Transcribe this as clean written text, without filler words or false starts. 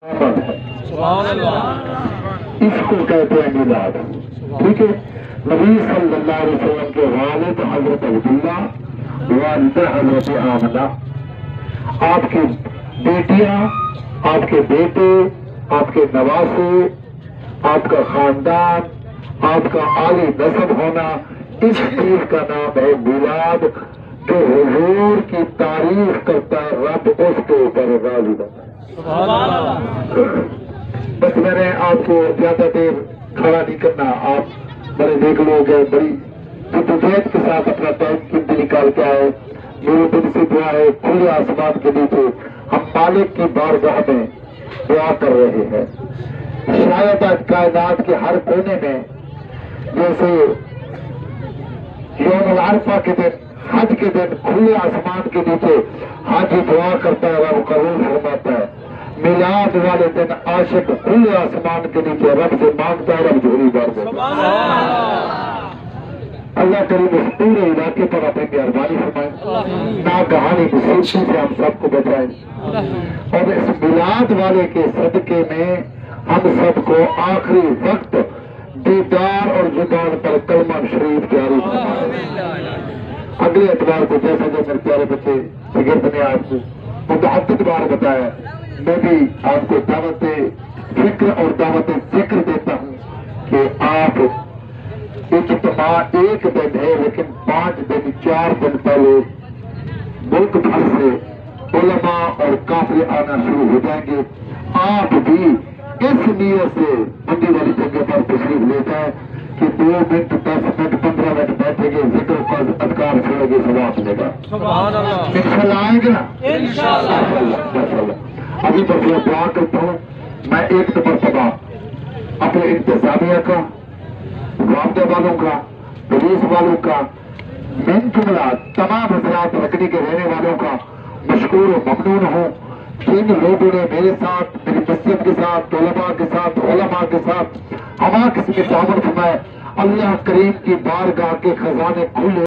اس کو کہتے ہیں میلاد. ٹھیک ہے. نبی صلی اللہ علیہ وسلم کے والد حضرت عبداللہ، والدہ حضرت آمنہ، آپ کی بیٹیاں، آپ کے بیٹے، آپ کے نواسے، آپ کا خاندان، آپ کا عالی نسب ہونا، اس چیز کا نام ہے میلاد. جو حضور کی تعریف کرتا ہے رب اس کے اوپر راضی ہوتا ہے. بس میں نے آپ کو زیادہ دیر کھڑا نہیں کرنا. آپ بڑے نیک لوگ ہیں، بڑی جدوجہد کے ساتھ اپنا ٹائم قیمتی نکال کے آئے. میرے دل سے دعا ہے کھلے آسمان کے نیچے ہم مالک کی بارگاہ میں دعا کر رہے ہیں. شاید آج کائنات کے ہر کونے میں جیسے یوم العرفہ کے دن، حج کے دن کھلے آسمان کے نیچے حج دعا کرتا ہے، رب قبول فرماتا ہے. میلاد والے دن عاشق کھلے آسمان کے نیچے رب سے مانگتا ہے، رب جھولی بھر دیتا ہے. اللہ کریم اس پورے علاقے پر اپنی مہربانی فرمائے، ناگہانی مصیبتوں سے ہم سب کو بچائے، اور اس میلاد والے کے صدقے میں ہم سب کو آخری وقت دیدار اور زبان پر کلمہ شریف جاری فرمائے. اگلے اتوار کو جیسا جو میرے پیارے بچے شگرد نے آپ کو متعدد بار بتایا، میں بھی آپ کو دعوت فکر اور دعوت ذکر دیتا ہوں کہ آپ اجتماع ایک دن ہے، لیکن 5 دن 4 دن پہلے ملک بھر سے علماء اور قافلے آنا شروع ہو جائیں گے. آپ بھی اس نیت سے بندی والی جگہ پر تشریف لے جائیں کہ 2 منٹ 10 منٹ 15 منٹ بیٹھیں گے، ذکر پر اذکار چھوڑیں گے، ثواب ملے گا. انشاءاللہ آئیں گے نا؟ انشاءاللہ. ابھی بس یہ دعا کرتا ہوں میں ایک مرتبہ اپنے انتظامیہ کا، معاملے والوں کا، پولیس والوں کا، من جملہ تمام حضرات لکڑی کے رہنے والوں کا مشکور و ممنون ہوں. جن لوگوں نے میرے ساتھ، میری مسجد کے ساتھ، طلباء کے ساتھ، علماء کے ساتھ ہما قسم کے تعاون فرمائے، اللہ کریم کی بارگاہ کے خزانے کھلے.